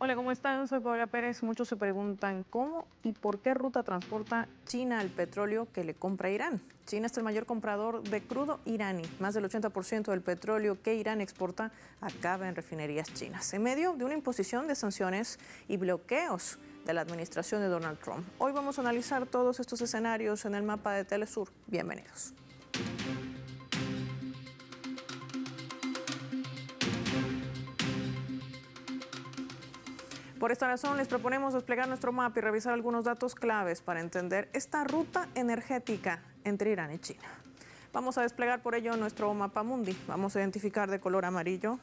Hola, ¿cómo están? Soy Paola Pérez. Muchos se preguntan cómo y por qué ruta transporta China el petróleo que le compra Irán. China es el mayor comprador de crudo iraní. Más del 80% del petróleo que Irán exporta acaba en refinerías chinas, en medio de una imposición de sanciones y bloqueos de la administración de Donald Trump. Hoy vamos a analizar todos estos escenarios en el mapa de Telesur. Bienvenidos. Por esta razón, les proponemos desplegar nuestro mapa y revisar algunos datos claves para entender esta ruta energética entre Irán y China. Vamos a desplegar por ello nuestro mapa mundi. Vamos a identificar de color amarillo,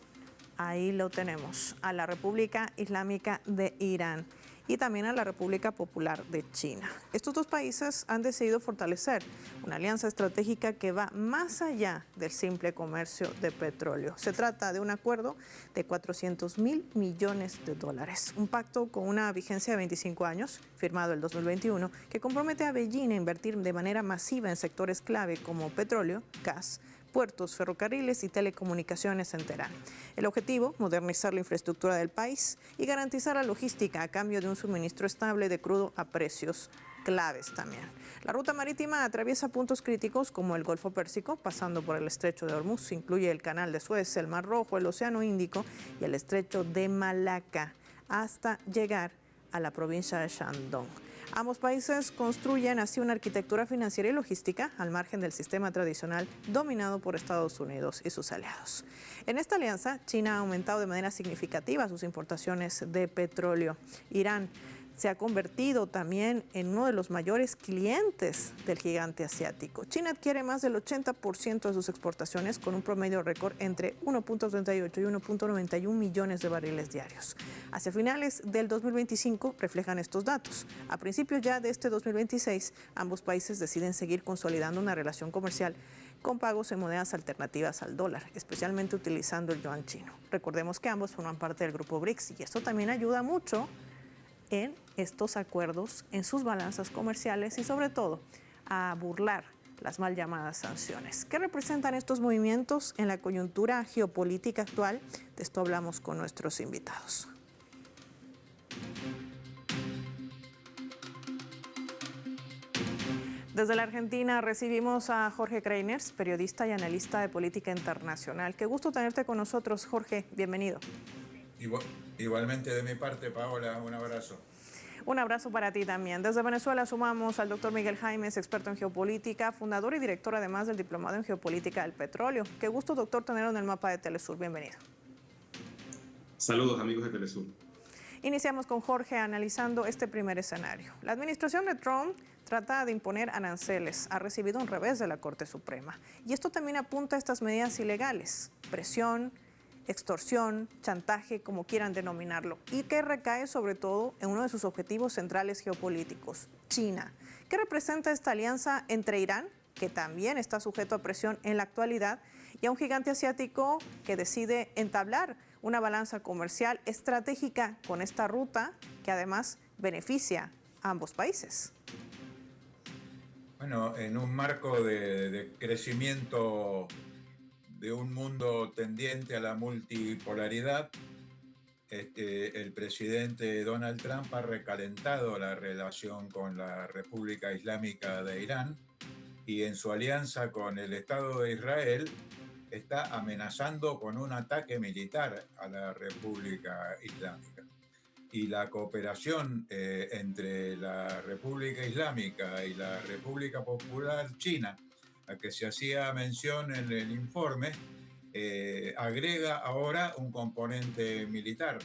ahí lo tenemos, a la República Islámica de Irán y también a la República Popular de China. Estos dos países han decidido fortalecer una alianza estratégica que va más allá del simple comercio de petróleo. Se trata de un acuerdo de 400.000 millones de dólares, un pacto con una vigencia de 25 años, firmado el 2021, que compromete a Beijing a invertir de manera masiva en sectores clave como petróleo, gas, puertos, ferrocarriles y telecomunicaciones en Teherán. El objetivo, modernizar la infraestructura del país y garantizar la logística a cambio de un suministro estable de crudo a precios claves también. La ruta marítima atraviesa puntos críticos como el Golfo Pérsico, pasando por el Estrecho de Hormuz, incluye el Canal de Suez, el Mar Rojo, el Océano Índico y el Estrecho de Malaca, hasta llegar a la provincia de Shandong. Ambos países construyen así una arquitectura financiera y logística al margen del sistema tradicional dominado por Estados Unidos y sus aliados. En esta alianza, China ha aumentado de manera significativa sus importaciones de petróleo. Irán se ha convertido también en uno de los mayores clientes del gigante asiático. China adquiere más del 80% de sus exportaciones con un promedio récord entre 1.38 y 1.91 millones de barriles diarios. Hacia finales del 2025 reflejan estos datos. A principios ya de este 2026, ambos países deciden seguir consolidando una relación comercial con pagos en monedas alternativas al dólar, especialmente utilizando el yuan chino. Recordemos que ambos forman parte del grupo BRICS y esto también ayuda mucho en estos acuerdos, en sus balanzas comerciales y sobre todo a burlar las mal llamadas sanciones. ¿Qué representan estos movimientos en la coyuntura geopolítica actual? De esto hablamos con nuestros invitados. Desde la Argentina recibimos a Jorge Kreiners, periodista y analista de política internacional. Qué gusto tenerte con nosotros, Jorge. Bienvenido. Igualmente de mi parte, Paola, un abrazo. Un abrazo para ti también. Desde Venezuela sumamos al doctor Miguel Jaimes, experto en geopolítica, fundador y director además del Diplomado en Geopolítica del Petróleo. Qué gusto, doctor, tenerlo en el mapa de Telesur. Bienvenido. Saludos, amigos de Telesur. Iniciamos con Jorge analizando este primer escenario. La administración de Trump trata de imponer aranceles. Ha recibido un revés de la Corte Suprema. Y esto también apunta a estas medidas ilegales. Presión, extorsión, chantaje, como quieran denominarlo, y que recae sobre todo en uno de sus objetivos centrales geopolíticos, China. ¿Qué representa esta alianza entre Irán, que también está sujeto a presión en la actualidad, y a un gigante asiático que decide entablar una balanza comercial estratégica con esta ruta que además beneficia a ambos países? Bueno, en un marco de crecimiento de un mundo tendiente a la multipolaridad, el presidente Donald Trump ha recalentado la relación con la República Islámica de Irán y en su alianza con el Estado de Israel está amenazando con un ataque militar a la República Islámica. Y la cooperación entre la República Islámica y la República Popular China, a que se hacía mención en el informe, agrega ahora un componente militar.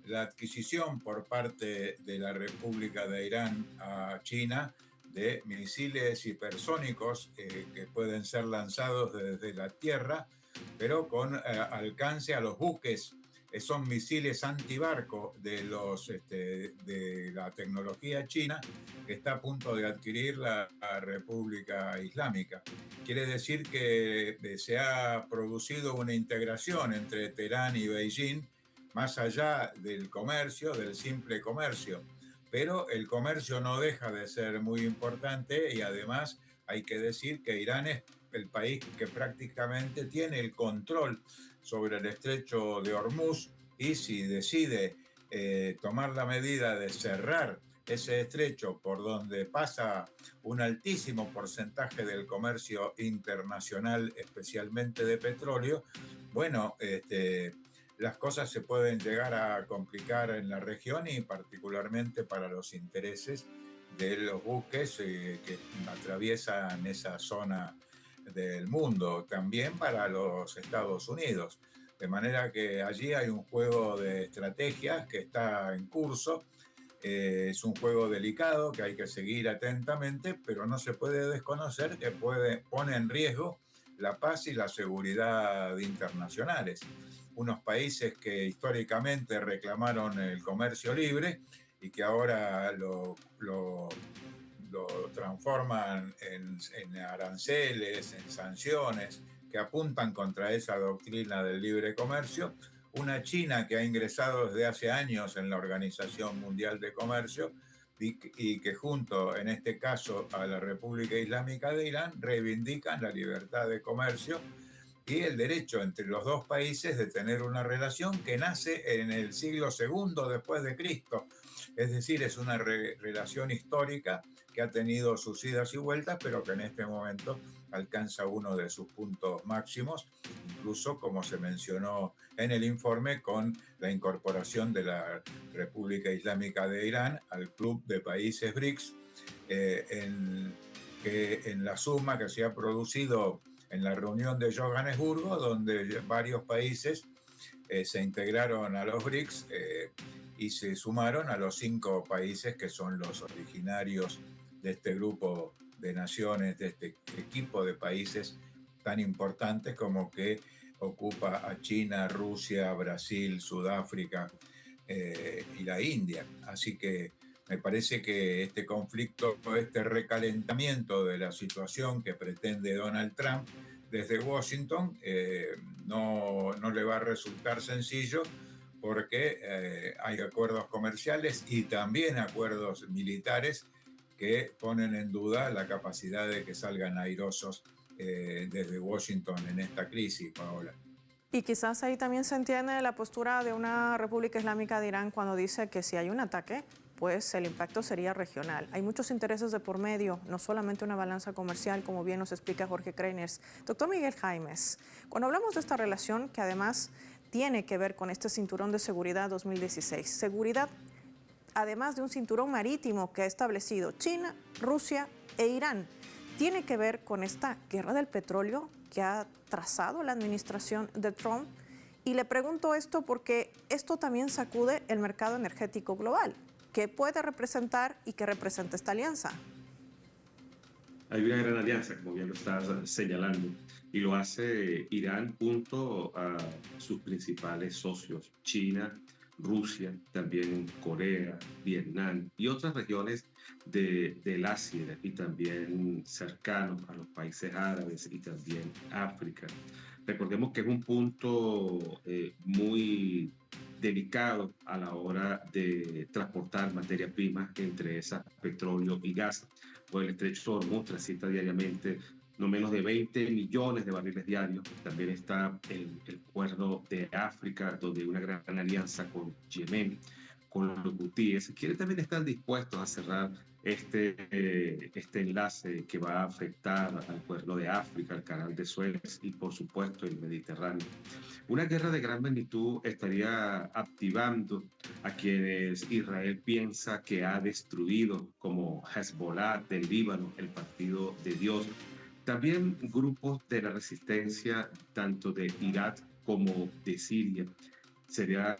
La adquisición por parte de la República de Irán a China de misiles hipersónicos que pueden ser lanzados desde la tierra, pero con alcance a los buques. Son misiles antibarco de la tecnología china que está a punto de adquirir la República Islámica. Quiere decir que se ha producido una integración entre Teherán y Beijing más allá del comercio, del simple comercio. Pero el comercio no deja de ser muy importante y además hay que decir que Irán es el país que prácticamente tiene el control sobre el estrecho de Hormuz y si decide tomar la medida de cerrar ese estrecho por donde pasa un altísimo porcentaje del comercio internacional, especialmente de petróleo, bueno, las cosas se pueden llegar a complicar en la región y particularmente para los intereses de los buques que atraviesan esa zona del mundo, también para los Estados Unidos. De manera que allí hay un juego de estrategias que está en curso. Es un juego delicado que hay que seguir atentamente, pero no se puede desconocer que pone en riesgo la paz y la seguridad internacionales. Unos países que históricamente reclamaron el comercio libre y que ahora lo transforman en aranceles, en sanciones que apuntan contra esa doctrina del libre comercio. Una China que ha ingresado desde hace años en la Organización Mundial de Comercio y que junto, en este caso, a la República Islámica de Irán, reivindican la libertad de comercio y el derecho entre los dos países de tener una relación que nace en el siglo II después de Cristo. Es decir, es una relación histórica que ha tenido sus idas y vueltas, pero que en este momento alcanza uno de sus puntos máximos, incluso como se mencionó en el informe, con la incorporación de la República Islámica de Irán al Club de Países BRICS, en la suma que se ha producido en la reunión de Johannesburgo, donde varios países se integraron a los BRICS y se sumaron a los 5 países que son los originarios de este grupo de naciones, de este equipo de países tan importantes como que ocupa a China, Rusia, Brasil, Sudáfrica y la India. Así que me parece que este conflicto, este recalentamiento de la situación que pretende Donald Trump desde Washington no le va a resultar sencillo porque hay acuerdos comerciales y también acuerdos militares que ponen en duda la capacidad de que salgan airosos desde Washington en esta crisis, Paola. Y quizás ahí también se entiende la postura de una República Islámica de Irán cuando dice que si hay un ataque, pues el impacto sería regional. Hay muchos intereses de por medio, no solamente una balanza comercial, como bien nos explica Jorge Kreiners. Doctor Miguel Jaimes, cuando hablamos de esta relación, que además tiene que ver con este cinturón de seguridad 2016, seguridad además de un cinturón marítimo que ha establecido China, Rusia e Irán, tiene que ver con esta guerra del petróleo que ha trazado la administración de Trump. Y le pregunto esto porque esto también sacude el mercado energético global. ¿Qué puede representar y qué representa esta alianza? Hay una gran alianza, como bien lo estás señalando, y lo hace Irán junto a sus principales socios, China, Rusia, también Corea, Vietnam y otras regiones del Asia y también cercanos a los países árabes y también África. Recordemos que es un punto muy delicado a la hora de transportar materia prima, entre esas petróleo y gas. Pues el estrecho de Hormuz transita diariamente no menos de 20 millones de barriles diarios. También está el Cuerno de África, donde hay una gran alianza con Yemen, con los hutíes. Quieren también estar dispuestos a cerrar este enlace que va a afectar al Cuerno de África, al Canal de Suez y, por supuesto, el Mediterráneo. Una guerra de gran magnitud estaría activando a quienes Israel piensa que ha destruido, como Hezbollah del Líbano, el Partido de Dios. También grupos de la resistencia, tanto de Irak como de Siria. Sería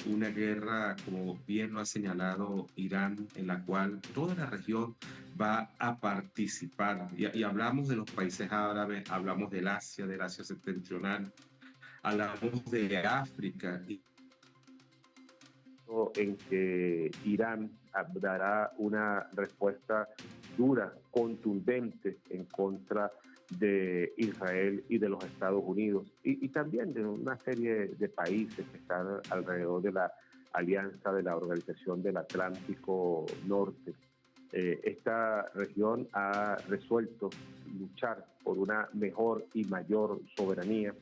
una guerra, como bien lo ha señalado Irán, en la cual toda la región va a participar. Y hablamos de los países árabes, hablamos del Asia septentrional, hablamos de África. En que Irán dará una respuesta dura, contundente en contra de Israel y de los Estados Unidos y también de una serie de países que están alrededor de la alianza de la Organización del Atlántico Norte. Esta región ha resuelto luchar por una mejor y mayor soberanía,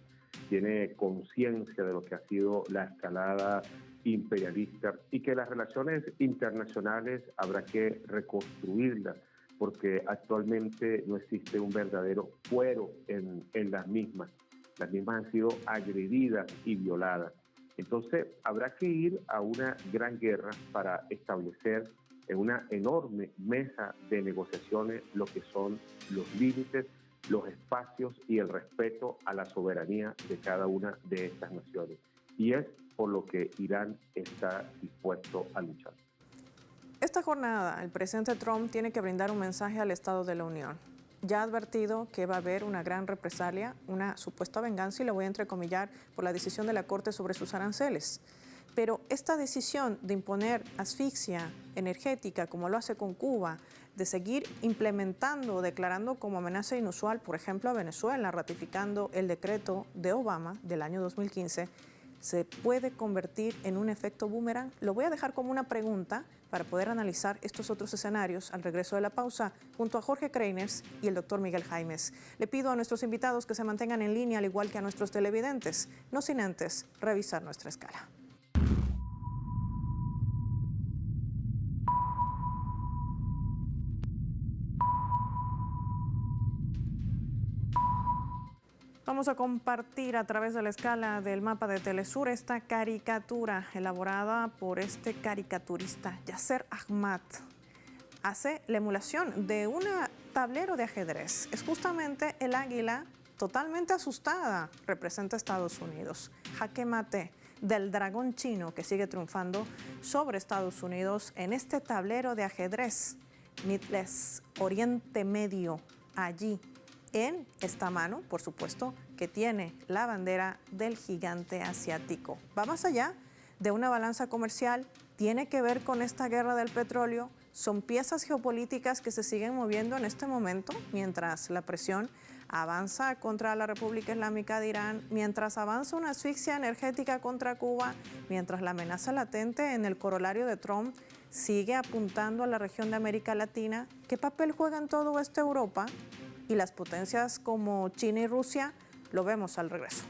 tiene conciencia de lo que ha sido la escalada imperialista y que las relaciones internacionales habrá que reconstruirlas porque actualmente no existe un verdadero fuero en las mismas. Las mismas han sido agredidas y violadas. Entonces habrá que ir a una gran guerra para establecer en una enorme mesa de negociaciones lo que son los límites, los espacios y el respeto a la soberanía de cada una de estas naciones. Y es por lo que Irán está dispuesto a luchar. Esta jornada, el presidente Trump tiene que brindar un mensaje al Estado de la Unión. Ya ha advertido que va a haber una gran represalia, una supuesta venganza, y lo voy a entrecomillar, por la decisión de la Corte sobre sus aranceles. Pero esta decisión de imponer asfixia energética, como lo hace con Cuba, de seguir implementando, declarando como amenaza inusual, por ejemplo, a Venezuela, ratificando el decreto de Obama del año 2015, ¿se puede convertir en un efecto boomerang? Lo voy a dejar como una pregunta para poder analizar estos otros escenarios al regreso de la pausa, junto a Jorge Kreiners y el doctor Miguel Jaimes. Le pido a nuestros invitados que se mantengan en línea, al igual que a nuestros televidentes, no sin antes revisar nuestra escala. Vamos a compartir a través de la escala del mapa de Telesur esta caricatura elaborada por este caricaturista Yasser Ahmad. Hace la emulación de un tablero de ajedrez. Es justamente el águila totalmente asustada, representa a Estados Unidos. Jaque mate del dragón chino que sigue triunfando sobre Estados Unidos en este tablero de ajedrez. Midles, Oriente Medio, allí en esta mano, por supuesto, que tiene la bandera del gigante asiático. Va más allá de una balanza comercial, tiene que ver con esta guerra del petróleo, son piezas geopolíticas que se siguen moviendo en este momento, mientras la presión avanza contra la República Islámica de Irán, mientras avanza una asfixia energética contra Cuba, mientras la amenaza latente en el corolario de Trump sigue apuntando a la región de América Latina. ¿Qué papel juega en todo esto Europa? Y las potencias como China y Rusia, lo vemos al regreso.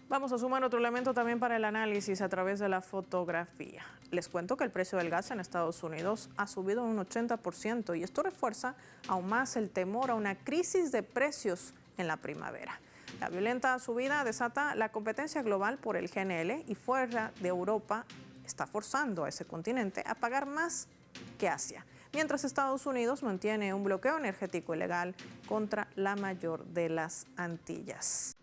Vamos a sumar otro elemento también para el análisis a través de la fotografía. Les cuento que el precio del gas en Estados Unidos ha subido un 80% y esto refuerza aún más el temor a una crisis de precios en la primavera. La violenta subida desata la competencia global por el GNL y fuera de Europa está forzando a ese continente a pagar más que Asia, mientras Estados Unidos mantiene un bloqueo energético ilegal contra la mayor de las Antillas.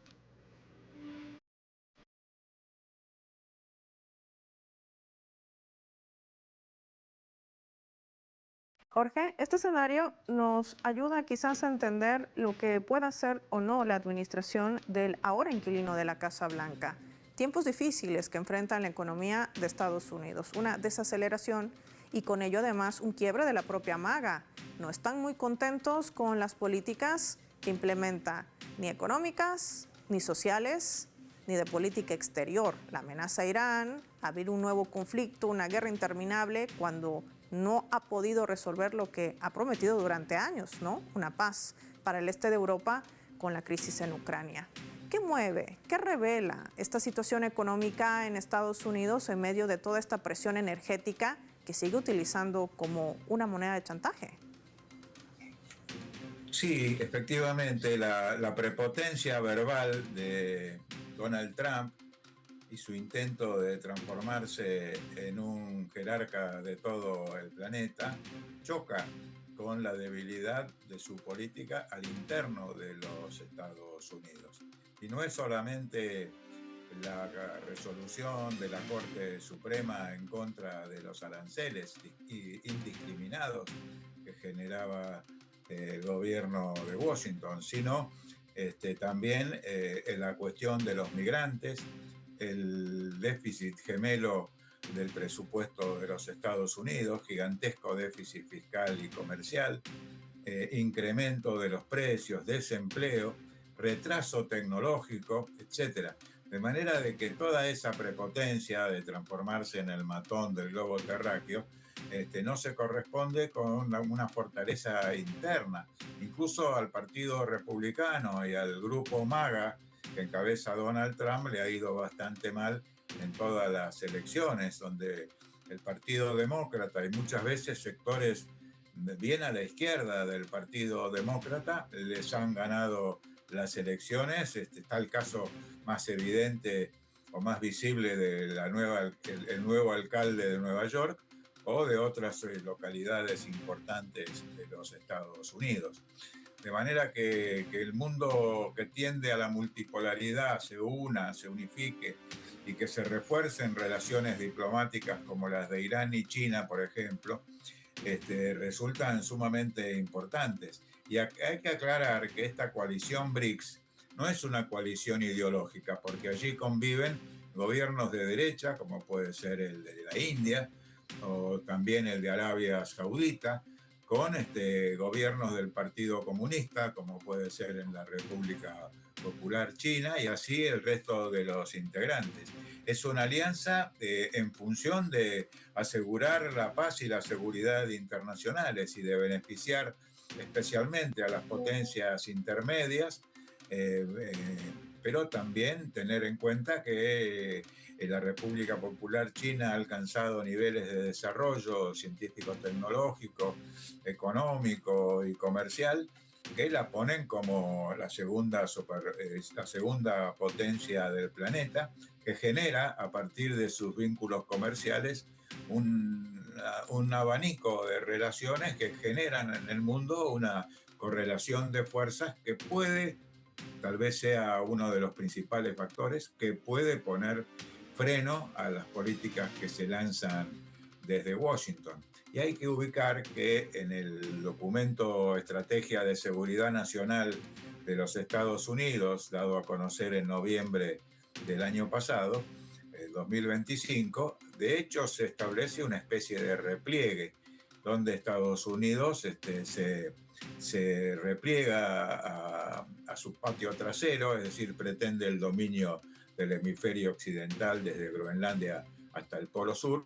Jorge, este escenario nos ayuda quizás a entender lo que pueda ser o no la administración del ahora inquilino de la Casa Blanca. Tiempos difíciles que enfrentan la economía de Estados Unidos, una desaceleración y con ello además un quiebre de la propia MAGA. No están muy contentos con las políticas que implementa, ni económicas, ni sociales, ni de política exterior. La amenaza a Irán, abrir un nuevo conflicto, una guerra interminable, cuando no ha podido resolver lo que ha prometido durante años, ¿no? Una paz para el este de Europa con la crisis en Ucrania. ¿Qué mueve, qué revela esta situación económica en Estados Unidos en medio de toda esta presión energética que sigue utilizando como una moneda de chantaje? Sí, efectivamente, la prepotencia verbal de Donald Trump y su intento de transformarse en un jerarca de todo el planeta choca con la debilidad de su política al interno de los Estados Unidos. Y no es solamente la resolución de la Corte Suprema en contra de los aranceles indiscriminados que generaba el gobierno de Washington, sino también la cuestión de los migrantes, el déficit gemelo del presupuesto de los Estados Unidos, gigantesco déficit fiscal y comercial, incremento de los precios, desempleo, retraso tecnológico, etcétera. De manera de que toda esa prepotencia de transformarse en el matón del globo terráqueo no se corresponde con una fortaleza interna. Incluso al Partido Republicano y al grupo MAGA que encabeza Donald Trump le ha ido bastante mal en todas las elecciones, donde el Partido Demócrata y muchas veces sectores bien a la izquierda del Partido Demócrata les han ganado las elecciones. Está el caso más evidente o más visible de el nuevo alcalde de Nueva York o de otras localidades importantes de los Estados Unidos. De manera que el mundo que tiende a la multipolaridad se una, se unifique y que se refuercen relaciones diplomáticas como las de Irán y China, por ejemplo, resultan sumamente importantes. Y hay que aclarar que esta coalición BRICS no es una coalición ideológica, porque allí conviven gobiernos de derecha, como puede ser el de la India, o también el de Arabia Saudita, con gobiernos del Partido Comunista, como puede ser en la República Popular China, y así el resto de los integrantes. Es una alianza en función de asegurar la paz y la seguridad internacionales y de beneficiar especialmente a las potencias intermedias, pero también tener en cuenta que la República Popular China ha alcanzado niveles de desarrollo científico-tecnológico, económico y comercial que la ponen como la segunda potencia del planeta, que genera a partir de sus vínculos comerciales un abanico de relaciones que generan en el mundo una correlación de fuerzas que puede, tal vez sea uno de los principales factores, que puede poner freno a las políticas que se lanzan desde Washington. Y hay que ubicar que en el documento Estrategia de Seguridad Nacional de los Estados Unidos, dado a conocer en noviembre del año pasado, 2025, de hecho se establece una especie de repliegue, donde Estados Unidos se repliega a su patio trasero, es decir, pretende el dominio del hemisferio occidental desde Groenlandia hasta el Polo Sur,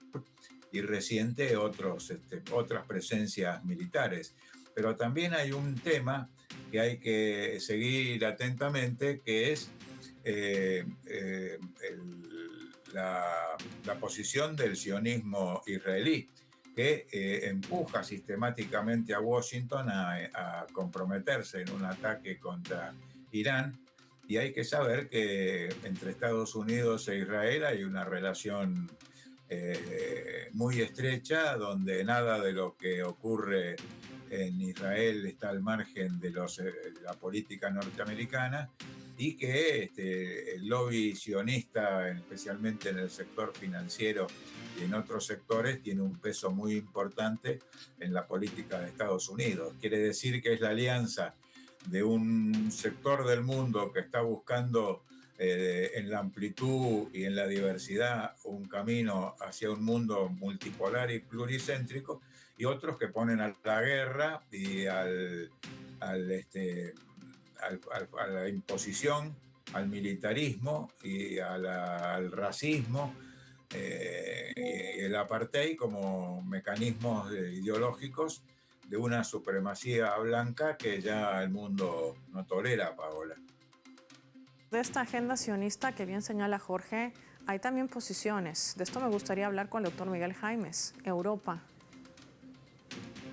y resiente otras presencias militares. Pero también hay un tema que hay que seguir atentamente, que es la posición del sionismo israelí, que empuja sistemáticamente a Washington a comprometerse en un ataque contra Irán. Y hay que saber que entre Estados Unidos e Israel hay una relación muy estrecha, donde nada de lo que ocurre en Israel está al margen de la política norteamericana, y que el lobby sionista, especialmente en el sector financiero y en otros sectores, tiene un peso muy importante en la política de Estados Unidos. Quiere decir que es la alianza de un sector del mundo que está buscando en la amplitud y en la diversidad un camino hacia un mundo multipolar y pluricéntrico, y otros que ponen a la guerra y a la imposición, al militarismo y al racismo y el apartheid como mecanismos ideológicos de una supremacía blanca que ya el mundo no tolera, Paola. De esta agenda sionista que bien señala Jorge, hay también posiciones. De esto me gustaría hablar con el doctor Miguel Jaimes. Europa,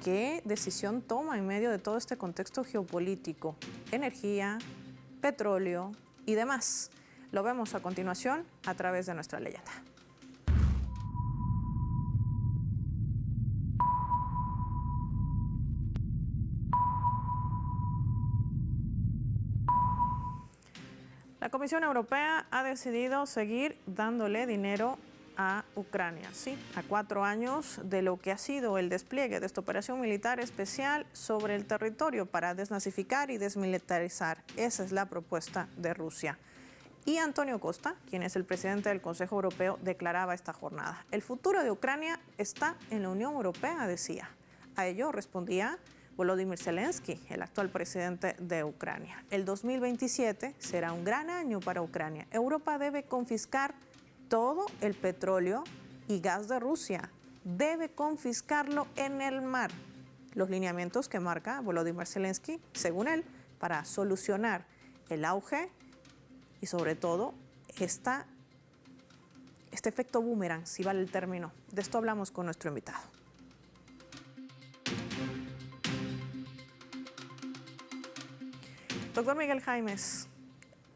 ¿qué decisión toma en medio de todo este contexto geopolítico? Energía, petróleo y demás. Lo vemos a continuación a través de nuestra leyenda. La Comisión Europea ha decidido seguir dándole dinero a Ucrania, sí, a 4 años de lo que ha sido el despliegue de esta operación militar especial sobre el territorio para desnazificar y desmilitarizar. Esa es la propuesta de Rusia. Y Antonio Costa, quien es el presidente del Consejo Europeo, declaraba esta jornada: el futuro de Ucrania está en la Unión Europea, decía. A ello respondía Volodymyr Zelensky, el actual presidente de Ucrania. El 2027 será un gran año para Ucrania. Europa debe confiscar todo el petróleo y gas de Rusia. Debe confiscarlo en el mar. Los lineamientos que marca Volodymyr Zelensky, según él, para solucionar el auge y sobre todo este efecto boomerang, si vale el término. De esto hablamos con nuestro invitado. Doctor Miguel Jaimes,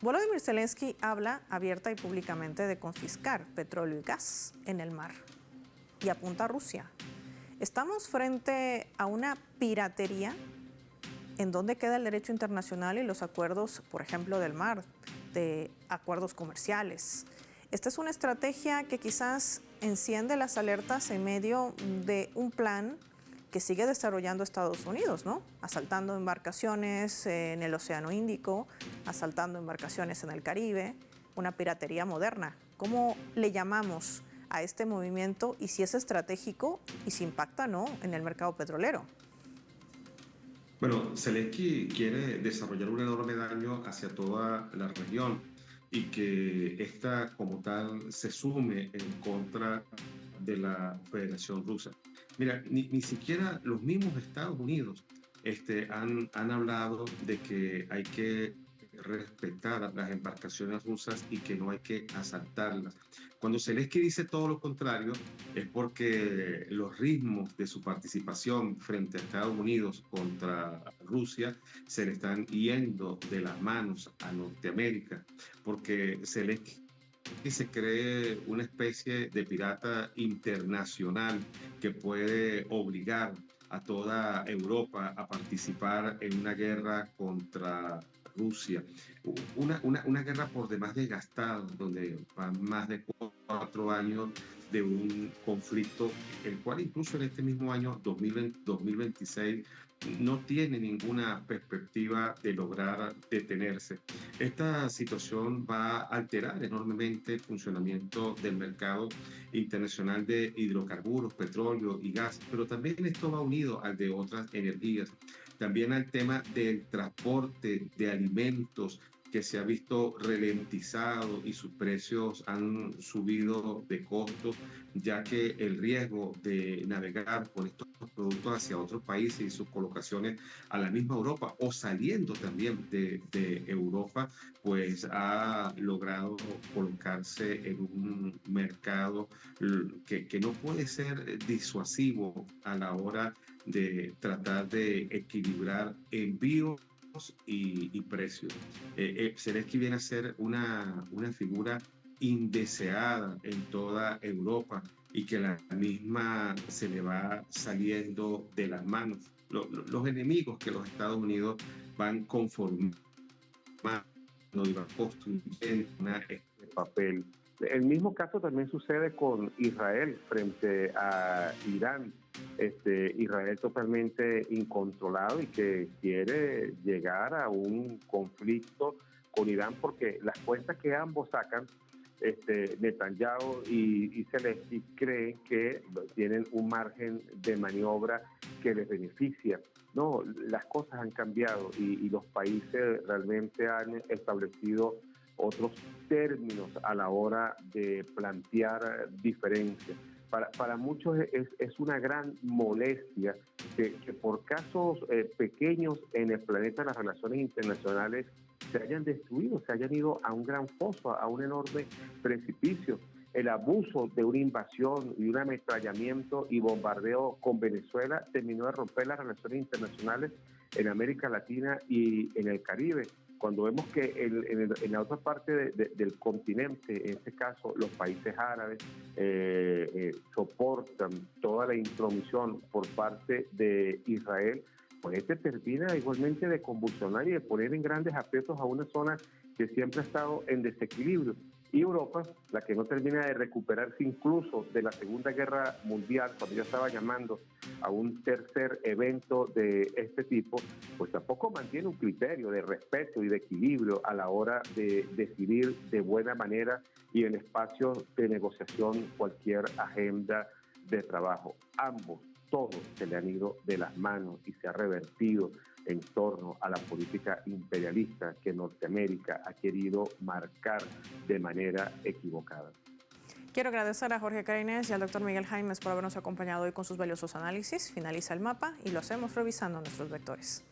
Volodymyr Zelensky habla abierta y públicamente de confiscar petróleo y gas en el mar y apunta a Rusia. ¿Estamos frente a una piratería? ¿En dónde queda el derecho internacional y los acuerdos, por ejemplo, del mar, de acuerdos comerciales? Esta es una estrategia que quizás enciende las alertas en medio de un plan que sigue desarrollando Estados Unidos, ¿no? Asaltando embarcaciones en el Océano Índico, asaltando embarcaciones en el Caribe, una piratería moderna. ¿Cómo le llamamos a este movimiento y si es estratégico y si impacta, no, en el mercado petrolero? Bueno, Zelensky quiere desarrollar un enorme daño hacia toda la región y que esta como tal se sume en contra de la Federación Rusa. Mira, ni siquiera los mismos Estados Unidos han hablado de que hay que respetar las embarcaciones rusas y que no hay que asaltarlas. Cuando Zelensky dice todo lo contrario, es porque los ritmos de su participación frente a Estados Unidos contra Rusia se le están yendo de las manos a Norteamérica, porque Zelensky se cree una especie de pirata internacional que puede obligar a toda Europa a participar en una guerra contra Rusia. Una guerra por demás desgastada, donde van más de 4 años de un conflicto, el cual incluso en este mismo año 2026 no tiene ninguna perspectiva de lograr detenerse. Esta situación va a alterar enormemente el funcionamiento del mercado internacional de hidrocarburos, petróleo y gas, pero también esto va unido al de otras energías, también al tema del transporte de alimentos, que se ha visto ralentizado y sus precios han subido de costo, ya que el riesgo de navegar con estos productos hacia otros países y sus colocaciones a la misma Europa o saliendo también de Europa, pues ha logrado colocarse en un mercado que no puede ser disuasivo a la hora de tratar de equilibrar envíos y precios. Zelensky viene a ser una figura indeseada en toda Europa y que la misma se le va saliendo de las manos. Los enemigos que los Estados Unidos van conformando y van construyendo este papel. El mismo caso también sucede con Israel frente a Irán. Israel totalmente incontrolado y que quiere llegar a un conflicto con Irán porque las cuentas que ambos sacan, Netanyahu y Zelensky, creen que tienen un margen de maniobra que les beneficia. No, las cosas han cambiado y los países realmente han establecido otros términos a la hora de plantear diferencias. Para muchos es una gran molestia que por casos pequeños en el planeta las relaciones internacionales se hayan destruido, se hayan ido a un gran foso, a un enorme precipicio. El abuso de una invasión y un ametrallamiento y bombardeo con Venezuela terminó de romper las relaciones internacionales en América Latina y en el Caribe. Cuando vemos que en la otra parte del continente, en este caso los países árabes, soportan toda la intromisión por parte de Israel, pues termina igualmente de convulsionar y de poner en grandes aprietos a una zona que siempre ha estado en desequilibrio. Y Europa, la que no termina de recuperarse incluso de la Segunda Guerra Mundial, cuando ya estaba llamando a un tercer evento de este tipo, pues tampoco mantiene un criterio de respeto y de equilibrio a la hora de decidir de buena manera y en espacios de negociación cualquier agenda de trabajo. Ambos, todo se le han ido de las manos y se ha revertido en torno a la política imperialista que Norteamérica ha querido marcar de manera equivocada. Quiero agradecer a Jorge Carinés y al doctor Miguel Jaimes por habernos acompañado hoy con sus valiosos análisis. Finaliza el mapa y lo hacemos revisando nuestros vectores.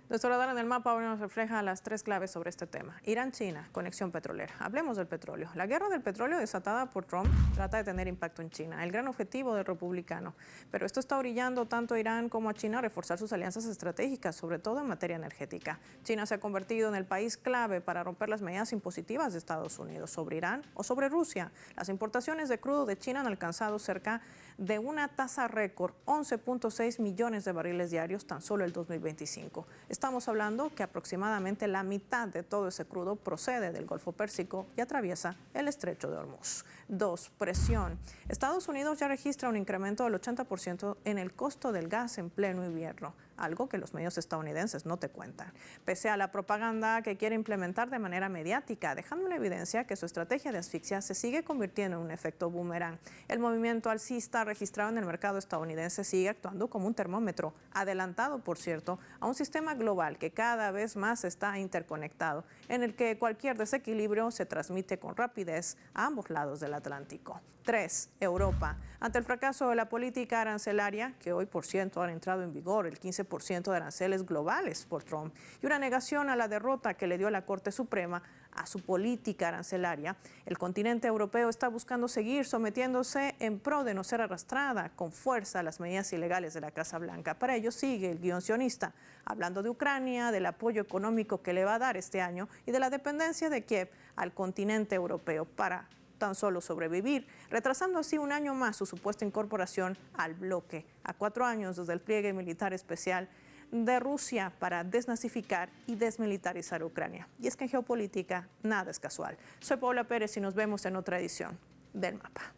Nuestro radar en el mapa hoy nos refleja las 3 claves sobre este tema. Irán-China, conexión petrolera. Hablemos del petróleo. La guerra del petróleo desatada por Trump trata de tener impacto en China, el gran objetivo del republicano. Pero esto está orillando tanto a Irán como a China a reforzar sus alianzas estratégicas, sobre todo en materia energética. China se ha convertido en el país clave para romper las medidas impositivas de Estados Unidos sobre Irán o sobre Rusia. Las importaciones de crudo de China han alcanzado cerca de una tasa récord, 11.6 millones de barriles diarios tan solo el 2025. Estamos hablando que aproximadamente la mitad de todo ese crudo procede del Golfo Pérsico y atraviesa el Estrecho de Hormuz. 2. Presión. Estados Unidos ya registra un incremento del 80% en el costo del gas en pleno invierno, algo que los medios estadounidenses no te cuentan, pese a la propaganda que quiere implementar de manera mediática, dejando en evidencia que su estrategia de asfixia se sigue convirtiendo en un efecto boomerang. El movimiento alcista registrado en el mercado estadounidense sigue actuando como un termómetro, adelantado, por cierto, a un sistema global que cada vez más está interconectado, en el que cualquier desequilibrio se transmite con rapidez a ambos lados del Atlántico. 3. Europa. Ante el fracaso de la política arancelaria, que hoy por ciento han entrado en vigor el 15% de aranceles globales por Trump, y una negación a la derrota que le dio la Corte Suprema a su política arancelaria, el continente europeo está buscando seguir sometiéndose en pro de no ser arrastrada con fuerza a las medidas ilegales de la Casa Blanca. Para ello sigue el guion sionista, hablando de Ucrania, del apoyo económico que le va a dar este año y de la dependencia de Kiev al continente europeo para tan solo sobrevivir, retrasando así un año más su supuesta incorporación al bloque, a 4 años desde el pliegue militar especial de Rusia para desnazificar y desmilitarizar Ucrania. Y es que en geopolítica nada es casual. Soy Paula Pérez y nos vemos en otra edición del Mapa.